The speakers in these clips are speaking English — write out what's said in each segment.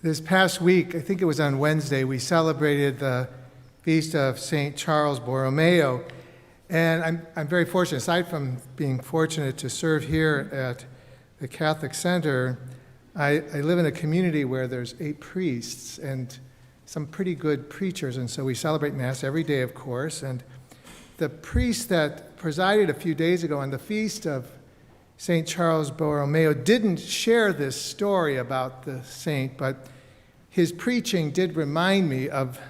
This past week, I think it was on Wednesday, we celebrated the feast of St. Charles Borromeo. And I'm very fortunate. Aside from being fortunate to serve here at the Catholic Center, I live in a community where there's 8 priests and some pretty good preachers. And so we celebrate Mass every day, of course. And the priest that presided a few days ago on the feast of St. Charles Borromeo didn't share this story about the saint, but his preaching did remind me of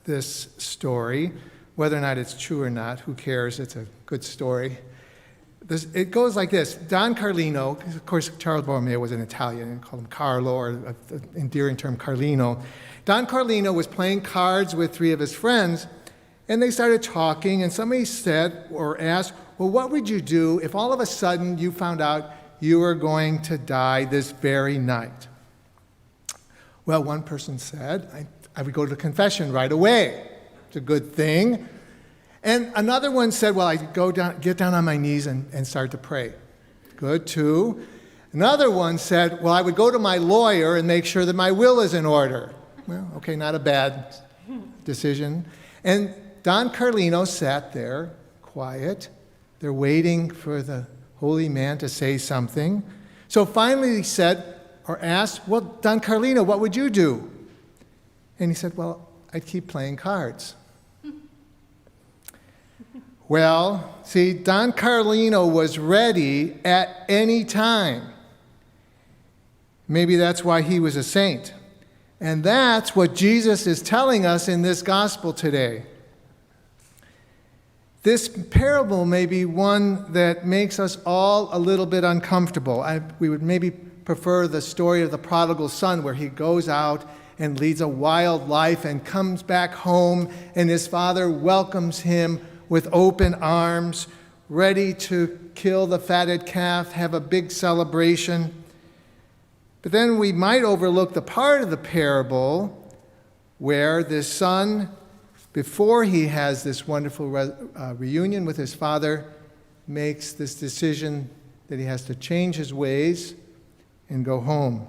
this story. Whether or not it's true or not, who cares? It's a good story. It goes like this. Don Carlino, of course, Charles Borromeo was an Italian, and called him Carlo, or the endearing term Carlino. Don Carlino was playing cards with 3 of his friends, and they started talking, and somebody said or asked, well, what would you do if all of a sudden you found out you were going to die this very night? Well, one person said, I would go to confession right away. It's a good thing. And another one said, well, I'd get down on my knees and start to pray. Good, too. Another one said, well, I would go to my lawyer and make sure that my will is in order. Well, okay, not a bad decision. And Don Carlino sat there, quiet. They're waiting for the holy man to say something. So finally he said, or asked, well, Don Carlino, what would you do? And he said, well, I'd keep playing cards. Well, see, Don Carlino was ready at any time. Maybe that's why he was a saint. And that's what Jesus is telling us in this gospel today. This parable may be one that makes us all a little bit uncomfortable. We would maybe prefer the story of the prodigal son, where he goes out and leads a wild life and comes back home, and his father welcomes him with open arms, ready to kill the fatted calf, have a big celebration. But then we might overlook the part of the parable where this son, before he has this wonderful reunion with his father, makes this decision that he has to change his ways and go home.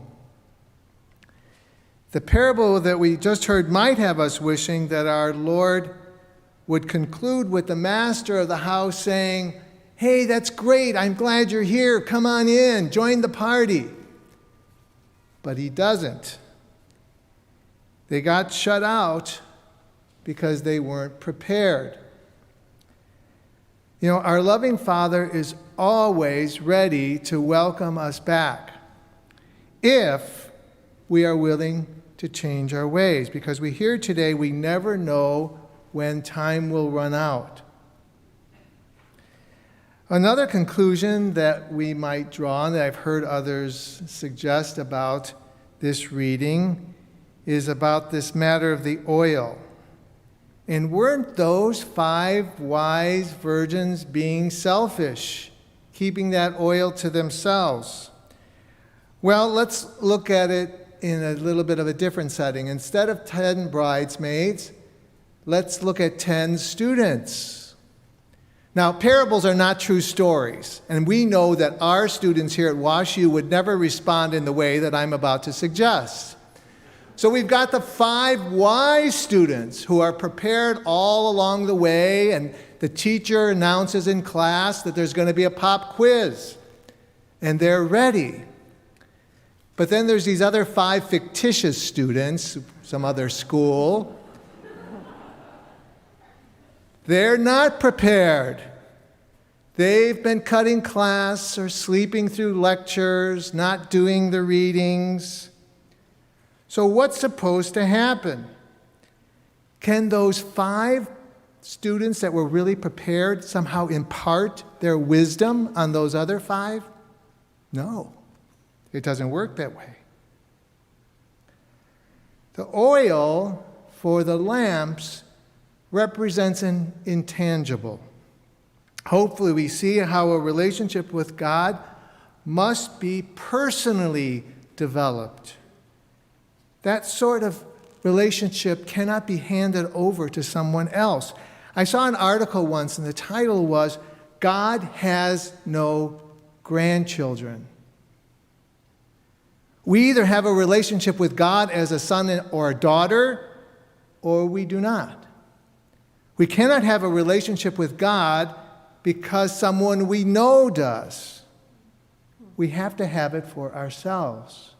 The parable that we just heard might have us wishing that our Lord would conclude with the master of the house saying, hey, that's great, I'm glad you're here, come on in, join the party. But he doesn't. They got shut out because they weren't prepared. You know, our loving Father is always ready to welcome us back if we are willing to change our ways. Because we hear today, we never know when time will run out. Another conclusion that we might draw, and that I've heard others suggest about this reading, is about this matter of the oil. And weren't those 5 wise virgins being selfish, keeping that oil to themselves? Well, let's look at it in a little bit of a different setting. Instead of 10 bridesmaids, let's look at 10 students. Now, parables are not true stories, and we know that our students here at WashU would never respond in the way that I'm about to suggest. So we've got the 5 wise students who are prepared all along the way, and the teacher announces in class that there's going to be a pop quiz, and they're ready. But then there's these other 5 fictitious students, some other school. They're not prepared. They've been cutting class or sleeping through lectures, not doing the readings. So what's supposed to happen? Can those 5 students that were really prepared somehow impart their wisdom on those other 5? No, it doesn't work that way. The oil for the lamps represents an intangible. Hopefully we see how a relationship with God must be personally developed. That sort of relationship cannot be handed over to someone else. I saw an article once, and the title was, God Has No Grandchildren. We either have a relationship with God as a son or a daughter, or we do not. We cannot have a relationship with God because someone we know does. We have to have it for ourselves.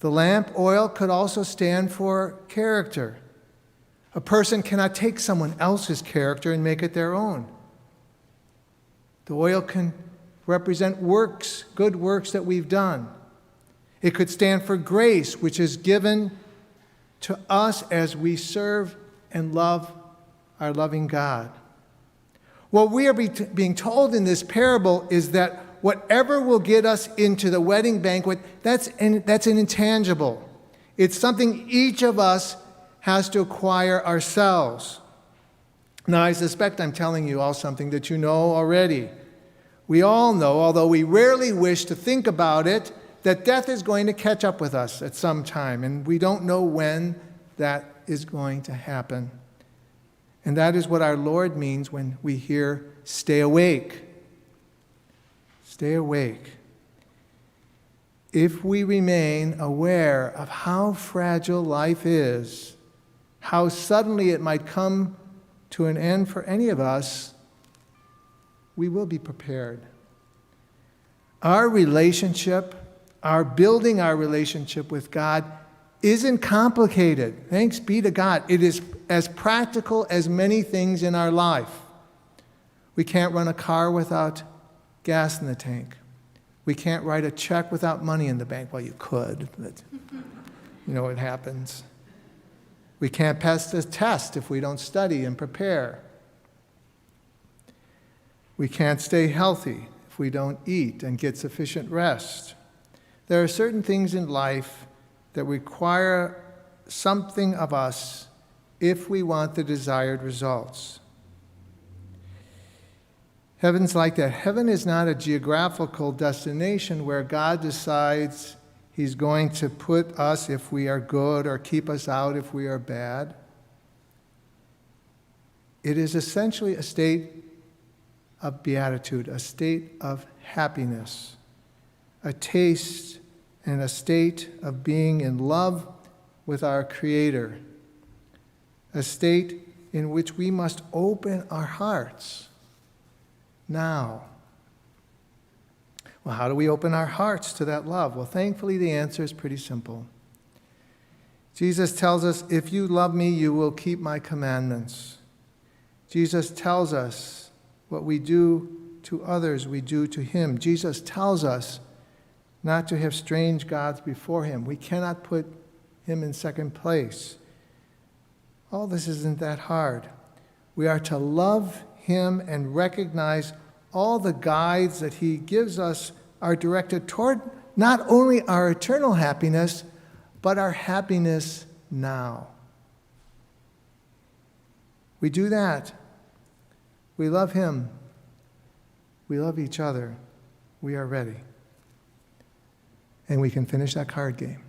The lamp oil could also stand for character. A person cannot take someone else's character and make it their own. The oil can represent works, good works that we've done. It could stand for grace, which is given to us as we serve and love our loving God. What we are being told in this parable is that whatever will get us into the wedding banquet, that's an intangible. It's something each of us has to acquire ourselves. Now, I suspect I'm telling you all something that you know already. We all know, although we rarely wish to think about it, that death is going to catch up with us at some time, and we don't know when that is going to happen. And that is what our Lord means when we hear, stay awake. Stay awake. If we remain aware of how fragile life is, how suddenly it might come to an end for any of us, we will be prepared. Our relationship, building our relationship with God isn't complicated. Thanks be to God. It is as practical as many things in our life. We can't run a car without gas in the tank. We can't write a check without money in the bank. Well, you could, but you know what happens. We can't pass the test if we don't study and prepare. We can't stay healthy if we don't eat and get sufficient rest. There are certain things in life that require something of us if we want the desired results. Heaven's like that. Heaven is not a geographical destination where God decides He's going to put us if we are good or keep us out if we are bad. It is essentially a state of beatitude, a state of happiness, a taste and a state of being in love with our Creator, a state in which we must open our hearts now. Well, how do we open our hearts to that love? Well, thankfully, the answer is pretty simple. Jesus tells us, if you love me, you will keep my commandments. Jesus tells us what we do to others, we do to him. Jesus tells us not to have strange gods before him. We cannot put him in second place. All this isn't that hard. We are to love him and recognize all the guides that he gives us are directed toward not only our eternal happiness, but our happiness now. We do that. We love him. We love each other. We are ready. And we can finish that card game.